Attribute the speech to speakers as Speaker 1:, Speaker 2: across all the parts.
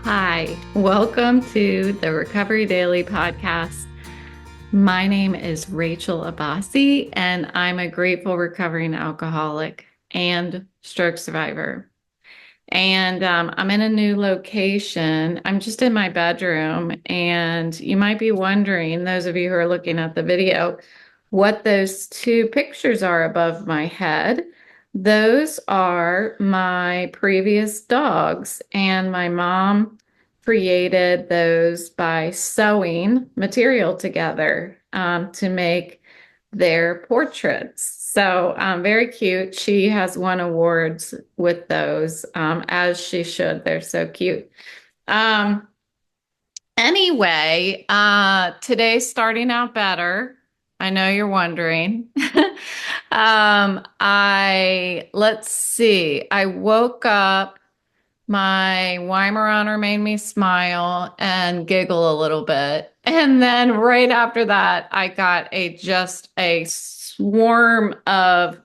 Speaker 1: Hi, welcome to the Recovery Daily podcast. My name is Rachel Abbasi, and I'm a grateful recovering alcoholic and stroke survivor. And I'm in a new location. I'm just in my bedroom, and you might be wondering, those of you who are looking at the video, what those two pictures are above my head. Those are my previous dogs, and my mom created those by sewing material together to make their portraits. So very cute. She has won awards with those, as she should. They're so cute. Anyway, today's starting out better. I know you're wondering. Let's see. I woke up. My Weimaraner made me smile and giggle a little bit. And then right after that, I got just a swarm of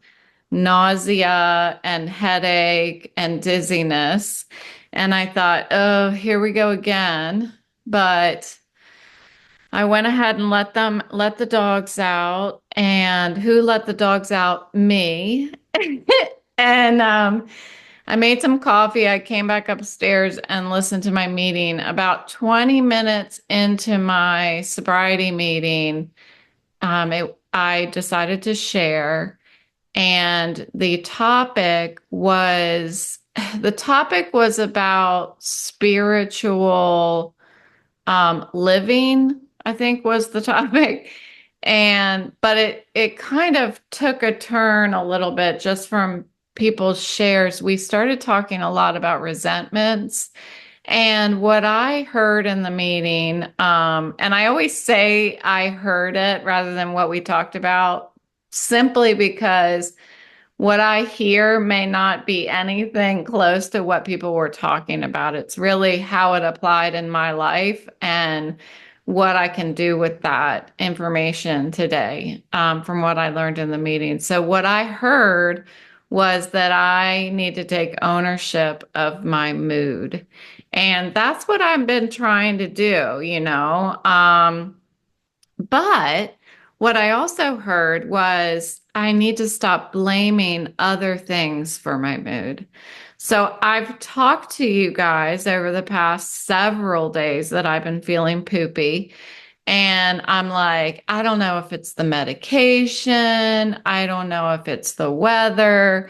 Speaker 1: nausea and headache and dizziness. And I thought, oh, here we go again. But I went ahead and let the dogs out. And who let the dogs out? Me. And I made some coffee. I came back upstairs and listened to my meeting. About 20 minutes into my sobriety meeting, I decided to share. And the topic was about spiritual living, I think was the topic. But it kind of took a turn a little bit just from people's shares. We started talking a lot about resentments. And what I heard in the meeting, and I always say I heard it rather than what we talked about, simply because what I hear may not be anything close to what people were talking about. It's really how it applied in my life and what I can do with that information today, from what I learned in the meeting. So what I heard was that I need to take ownership of my mood. And that's what I've been trying to do. But what I also heard was I need to stop blaming other things for my mood. So I've talked to you guys over the past several days that I've been feeling poopy. And I'm like, I don't know if it's the medication. I don't know if it's the weather.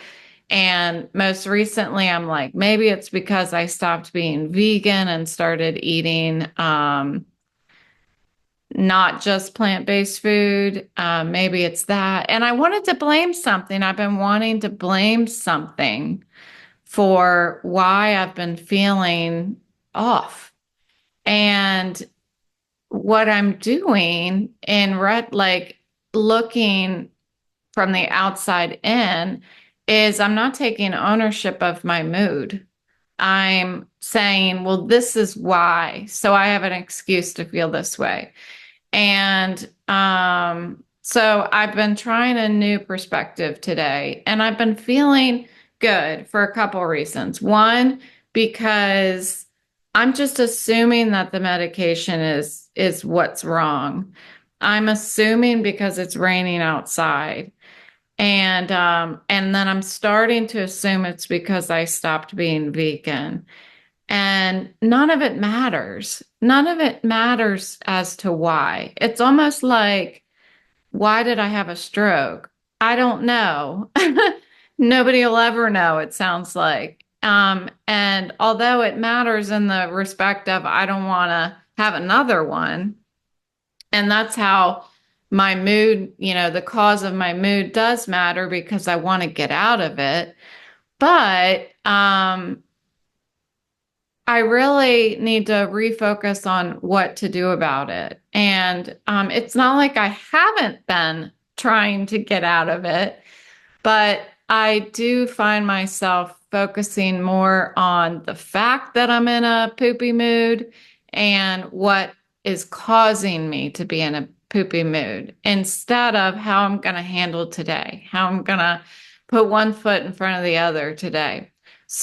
Speaker 1: And most recently, I'm like, maybe it's because I stopped being vegan and started eating not just plant-based food. Maybe it's that. And I wanted to blame something. I've been wanting to blame something for why I've been feeling off. And what I'm doing like looking from the outside in is I'm not taking ownership of my mood. I'm saying, well, this is why. So I have an excuse to feel this way. And so I've been trying a new perspective today, and I've been feeling good for a couple reasons. One, because I'm just assuming that the medication is what's wrong. I'm assuming because it's raining outside. And then I'm starting to assume it's because I stopped being vegan. And none of it matters. None of it matters as to why. It's almost like, why did I have a stroke? I don't know. Nobody will ever know, it sounds like. And although it matters in the respect of I don't want to have another one, and that's how my mood, the cause of my mood does matter because I want to get out of it. But I really need to refocus on what to do about it. And it's not like I haven't been trying to get out of it, but I do find myself focusing more on the fact that I'm in a poopy mood and what is causing me to be in a poopy mood instead of how I'm going to handle today, how I'm going to put one foot in front of the other today.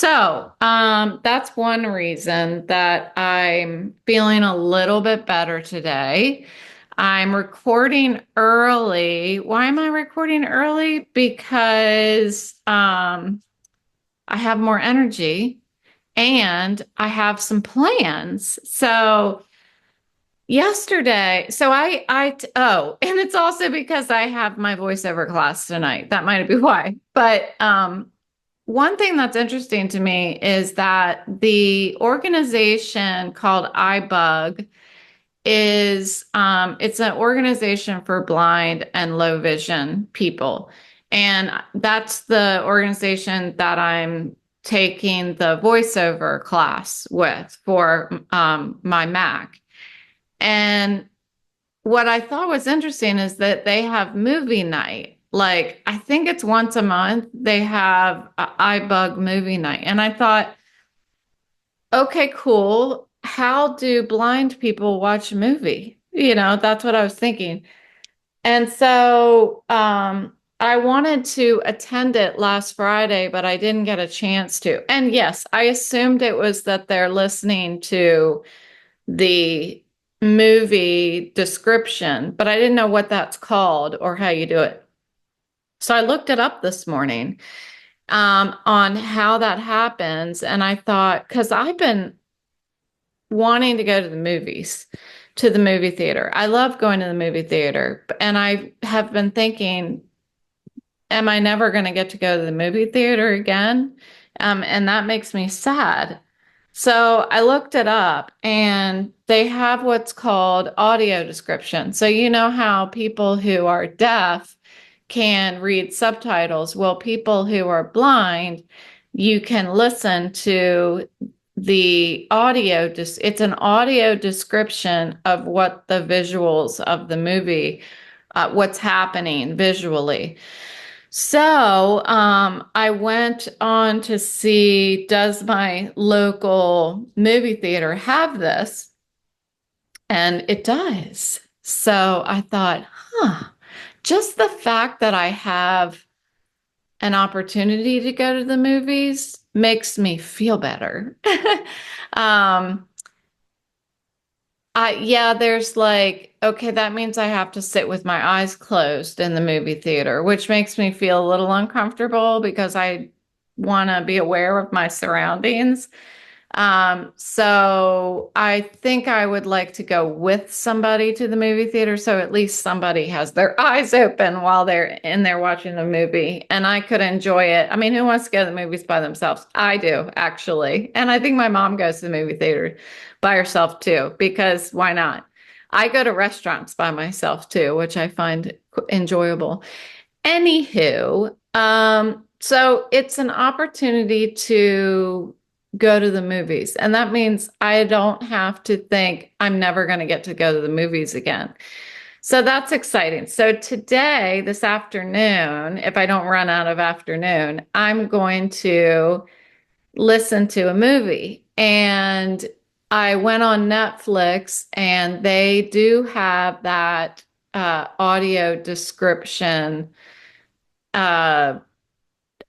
Speaker 1: That's one reason that I'm feeling a little bit better today. I'm recording early. Why am I recording early? Because I have more energy and I have some plans. So yesterday, and it's also because I have my voiceover class tonight. That might be why. But one thing that's interesting to me is that the organization called iBug is it's an organization for blind and low vision people. And that's the organization that I'm taking the voiceover class with for my Mac. And what I thought was interesting is that they have movie night. Like, I think it's once a month, they have a iBug movie night. And I thought, okay, cool. How do blind people watch a movie? That's what I was thinking. And so I wanted to attend it last Friday, but I didn't get a chance to. And yes, I assumed it was that they're listening to the movie description, but I didn't know what that's called or how you do it. So I looked it up this morning on how that happens. And I thought, because I've been wanting to go to the movies, to the movie theater. I love going to the movie theater. And I have been thinking, am I never going to get to go to the movie theater again? And that makes me sad. So I looked it up and they have what's called audio description. So you know how people who are deaf can read subtitles. Well, people who are blind, you can listen to the audio. It's an audio description of what the visuals of the movie, what's happening visually. So I went on to see, does my local movie theater have this? And it does. So I thought, just the fact that I have an opportunity to go to the movies makes me feel better. um, yeah, there's like, okay, that means I have to sit with my eyes closed in the movie theater, which makes me feel a little uncomfortable because I want to be aware of my surroundings. So I think I would like to go with somebody to the movie theater, so at least somebody has their eyes open while they're in there watching the movie, and I could enjoy it. I mean, who wants to go to the movies by themselves? I do, actually. And I think my mom goes to the movie theater by herself too, because why not? I go to restaurants by myself too, which I find enjoyable. Anywho, so it's an opportunity to go to the movies. And that means I don't have to think I'm never going to get to go to the movies again. So that's exciting. So today, this afternoon, if I don't run out of afternoon, I'm going to listen to a movie. And I went on Netflix and they do have that audio description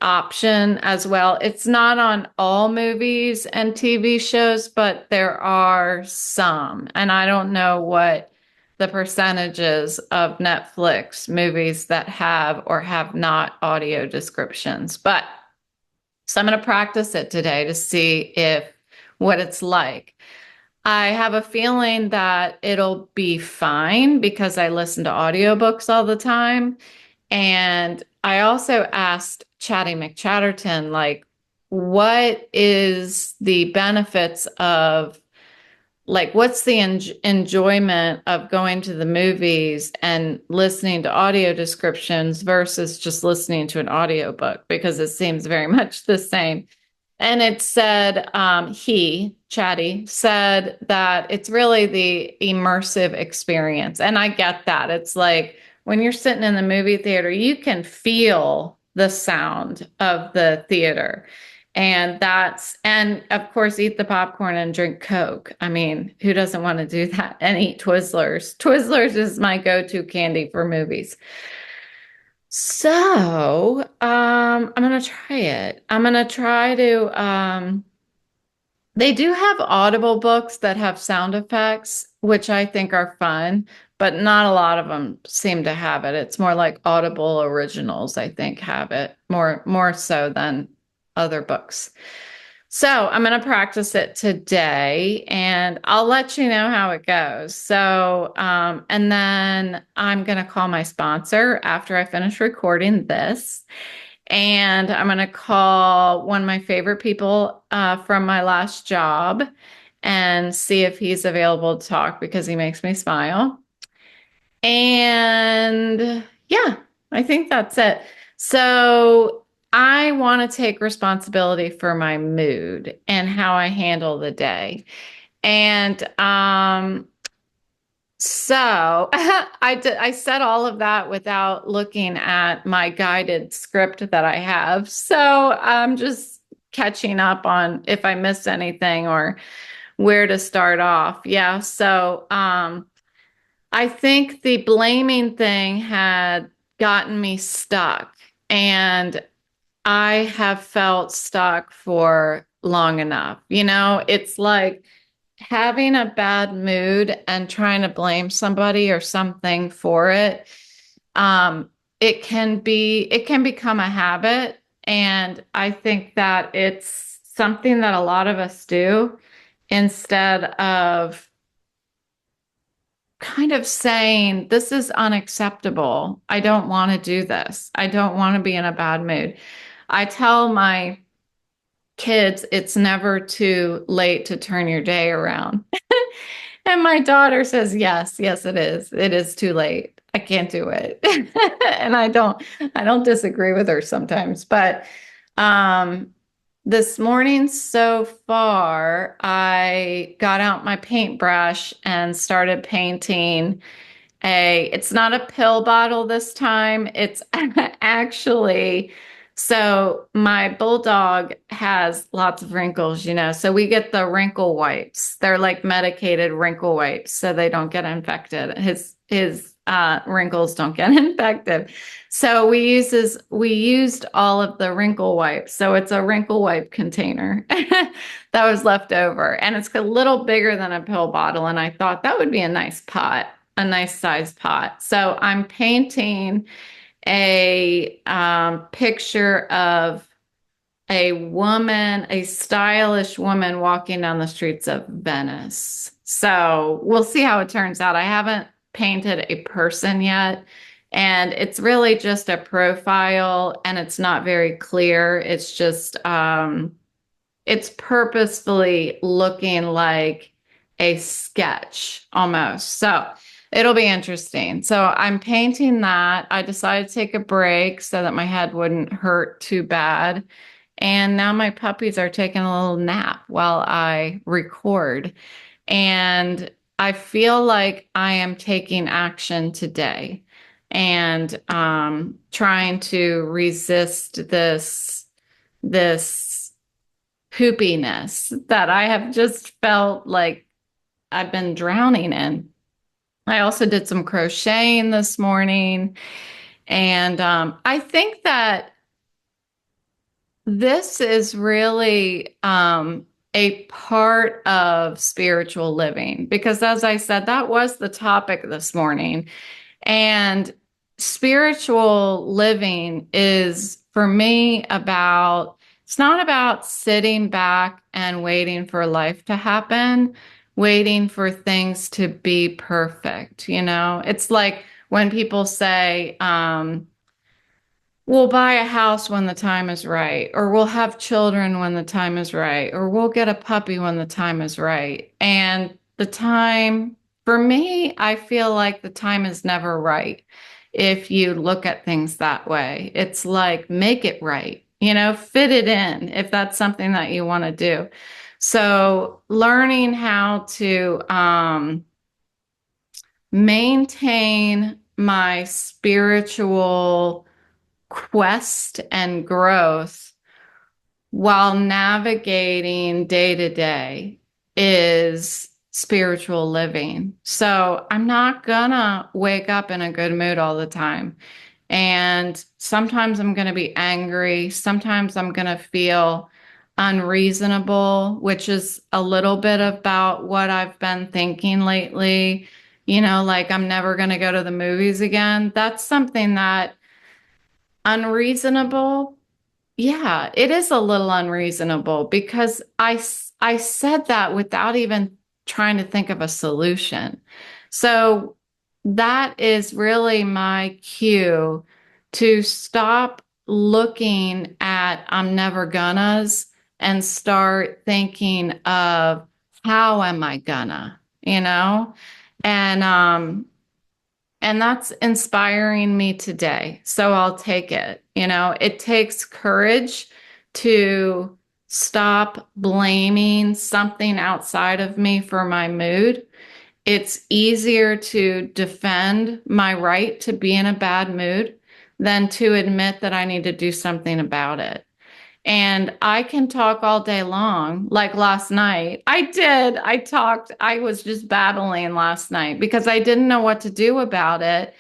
Speaker 1: option as well. It's not on all movies and TV shows, but there are some. And I don't know what the percentages of Netflix movies that have or have not audio descriptions. But so I'm going to practice it today to see if what it's like. I have a feeling that it'll be fine because I listen to audiobooks all the time. And I also asked Chatty McChatterton, like, what is the benefits of, like, what's the enjoyment of going to the movies and listening to audio descriptions versus just listening to an audiobook? Because it seems very much the same. And it said, Chatty, said that it's really the immersive experience. And I get that. It's like when you're sitting in the movie theater, you can feel the sound of the theater. And of course, eat the popcorn and drink Coke. I mean, who doesn't want to do that? And eat Twizzlers. Twizzlers is my go-to candy for movies. So, I'm gonna try it. I'm gonna try to, they do have Audible books that have sound effects, which I think are fun, but not a lot of them seem to have it. It's more like Audible originals, I think, have it more so than other books. So I'm going to practice it today and I'll let you know how it goes. So, and then I'm going to call my sponsor after I finish recording this. And I'm going to call one of my favorite people from my last job and see if he's available to talk because he makes me smile. And yeah, I think that's it. So I want to take responsibility for my mood and how I handle the day. And so I said all of that without looking at my guided script that I have. So I'm just catching up on if I missed anything or where to start off. Yeah. So I think the blaming thing had gotten me stuck, and I have felt stuck for long enough. You know, it's like having a bad mood and trying to blame somebody or something for it. It can become a habit. And I think that it's something that a lot of us do instead of kind of saying, this is unacceptable. I don't want to do this. I don't want to be in a bad mood. I tell my kids it's never too late to turn your day around. And my daughter says, yes, yes, it is. It is too late. I can't do it. And I don't disagree with her sometimes, but um, this morning so far, I got out my paintbrush and started painting it's not a pill bottle this time. It's actually, so my bulldog has lots of wrinkles, you know, so we get the wrinkle wipes. They're like medicated wrinkle wipes so they don't get infected. His wrinkles don't get infected. So we used all of the wrinkle wipes. So it's a wrinkle wipe container that was left over, and it's a little bigger than a pill bottle. And I thought that would be a nice size pot. So I'm painting a picture of a woman, a stylish woman walking down the streets of Venice. So we'll see how it turns out. I haven't painted a person yet. And it's really just a profile and it's not very clear. It's just, it's purposefully looking like a sketch almost. So it'll be interesting. So I'm painting that. I decided to take a break so that my head wouldn't hurt too bad. And now my puppies are taking a little nap while I record. And I feel like I am taking action today and trying to resist this poopiness that I have just felt like I've been drowning in. I also did some crocheting this morning. And I think that this is really a part of spiritual living because, as I said, that was the topic this morning. And spiritual living is, for me, it's not about sitting back and waiting for life to happen, waiting for things to be perfect. You know, it's like when people say, we'll buy a house when the time is right, or we'll have children when the time is right, or we'll get a puppy when the time is right. And the time, for me, I feel like the time is never right if you look at things that way. It's like, make it right, you know, fit it in if that's something that you want to do. So learning how to maintain my spiritual quest and growth while navigating day to day is spiritual living. So I'm not gonna wake up in a good mood all the time. And sometimes I'm going to be angry. Sometimes I'm going to feel unreasonable, which is a little bit about what I've been thinking lately. Like I'm never going to go to the movies again. That's something that unreasonable. Yeah, it is a little unreasonable because I said that without even trying to think of a solution. So that is really my cue to stop looking at I'm never gonna's and start thinking of how am I gonna, you know? And and that's inspiring me today. So I'll take it. It takes courage to stop blaming something outside of me for my mood. It's easier to defend my right to be in a bad mood than to admit that I need to do something about it. And I can talk all day long. Like last night, I did. I talked. I was just babbling last night because I didn't know what to do about it.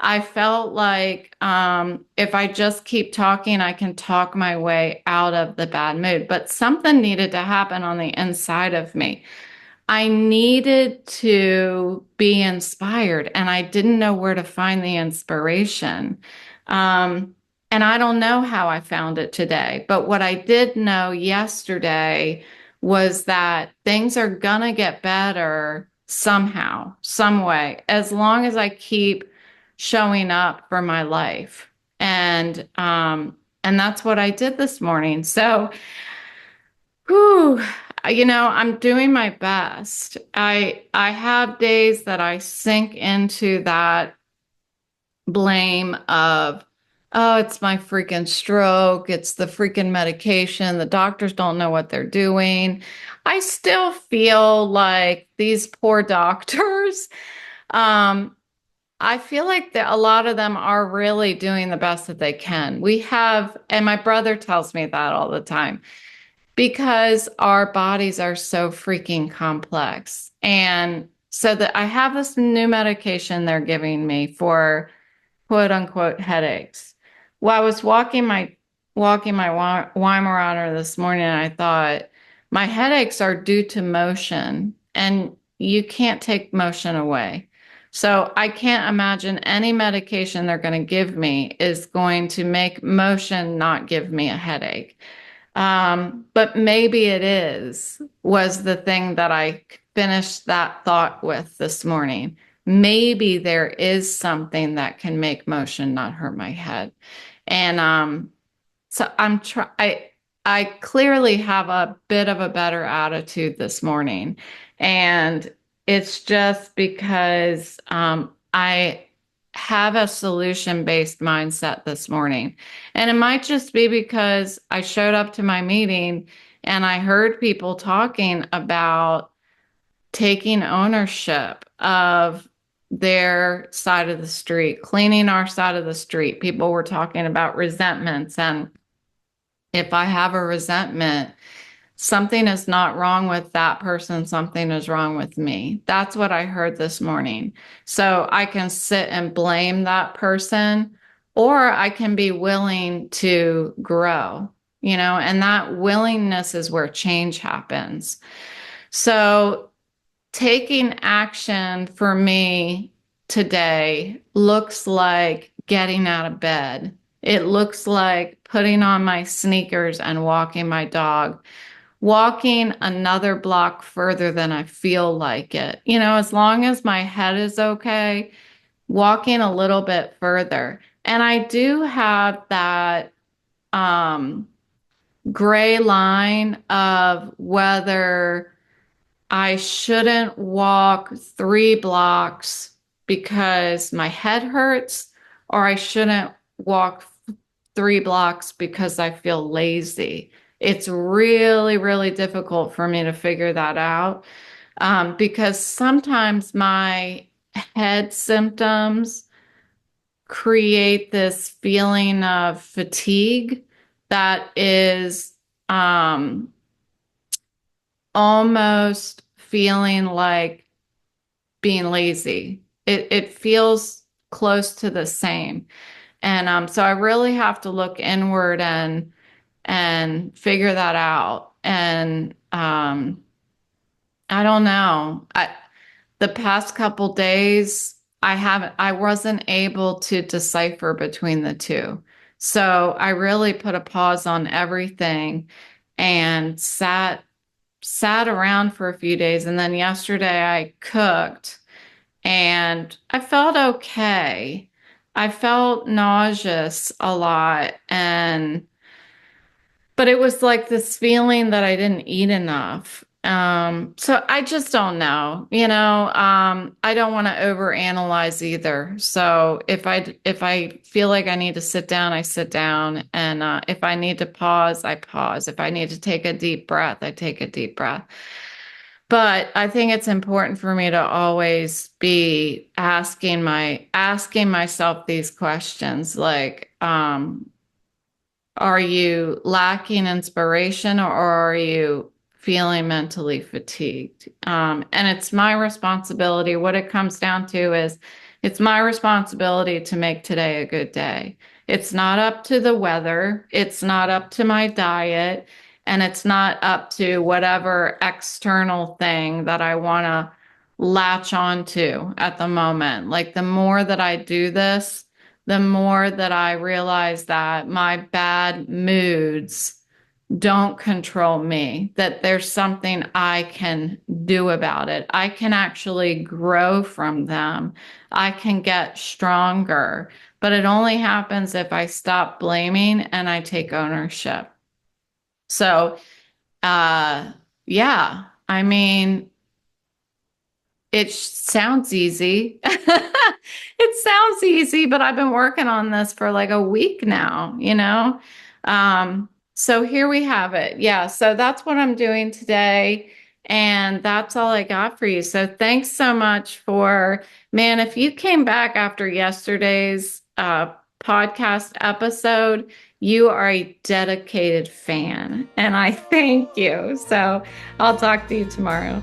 Speaker 1: I felt like if I just keep talking, I can talk my way out of the bad mood. But something needed to happen on the inside of me. I needed to be inspired, and I didn't know where to find the inspiration. Um, and I don't know how I found it today, but what I did know yesterday was that things are gonna get better somehow, some way, as long as I keep showing up for my life. And that's what I did this morning. So, whew, I'm doing my best. I have days that I sink into that blame of, oh, it's my freaking stroke, it's the freaking medication, the doctors don't know what they're doing. I still feel like these poor doctors, um, I feel like a lot of them are really doing the best that they can. And my brother tells me that all the time because our bodies are so freaking complex. And so that I have this new medication they're giving me for quote unquote headaches. Well, I was walking my Weimaraner this morning, and I thought my headaches are due to motion, and you can't take motion away. So I can't imagine any medication they're going to give me is going to make motion not give me a headache. But maybe it was the thing that I finished that thought with this morning. Maybe there is something that can make motion not hurt my head. And so I clearly have a bit of a better attitude this morning. And it's just because I have a solution-based mindset this morning. And it might just be because I showed up to my meeting and I heard people talking about taking ownership of their side of the street, cleaning our side of the street. People were talking about resentments. And if I have a resentment, something is not wrong with that person, something is wrong with me. That's what I heard this morning. So I can sit and blame that person, or I can be willing to grow, and that willingness is where change happens. So taking action for me today looks like getting out of bed. It looks like putting on my sneakers and walking my dog, walking another block further than I feel like it. As long as my head is okay, walking a little bit further. And I do have that gray line of whether I shouldn't walk 3 blocks because my head hurts, or I shouldn't walk 3 blocks because I feel lazy. It's really, really difficult for me to figure that out because sometimes my head symptoms create this feeling of fatigue that is almost feeling like being lazy. It feels close to the same. And so I really have to look inward and figure that out. And I don't know. The past couple days, I wasn't able to decipher between the two. So I really put a pause on everything and sat around for a few days. And then yesterday I cooked and I felt okay. I felt nauseous a lot, and but it was like this feeling that I didn't eat enough. So I just don't know, I don't want to overanalyze either. So if I feel like I need to sit down, I sit down. And if I need to pause, I pause. If I need to take a deep breath, I take a deep breath. But I think it's important for me to always be asking myself these questions like, are you lacking inspiration, or are you feeling mentally fatigued? And it's my responsibility. What it comes down to is it's my responsibility to make today a good day. It's not up to the weather. It's not up to my diet. And it's not up to whatever external thing that I want to latch onto at the moment. Like the more that I do this, the more that I realize that my bad moods don't control me, that there's something I can do about it. I can actually grow from them. I can get stronger, but it only happens if I stop blaming and I take ownership. So, yeah, I mean, it sounds easy. It sounds easy, but I've been working on this for like a week now. So here we have it. Yeah, so that's what I'm doing today. And that's all I got for you. So thanks so much man, if you came back after yesterday's podcast episode, you are a dedicated fan. And I thank you. So I'll talk to you tomorrow.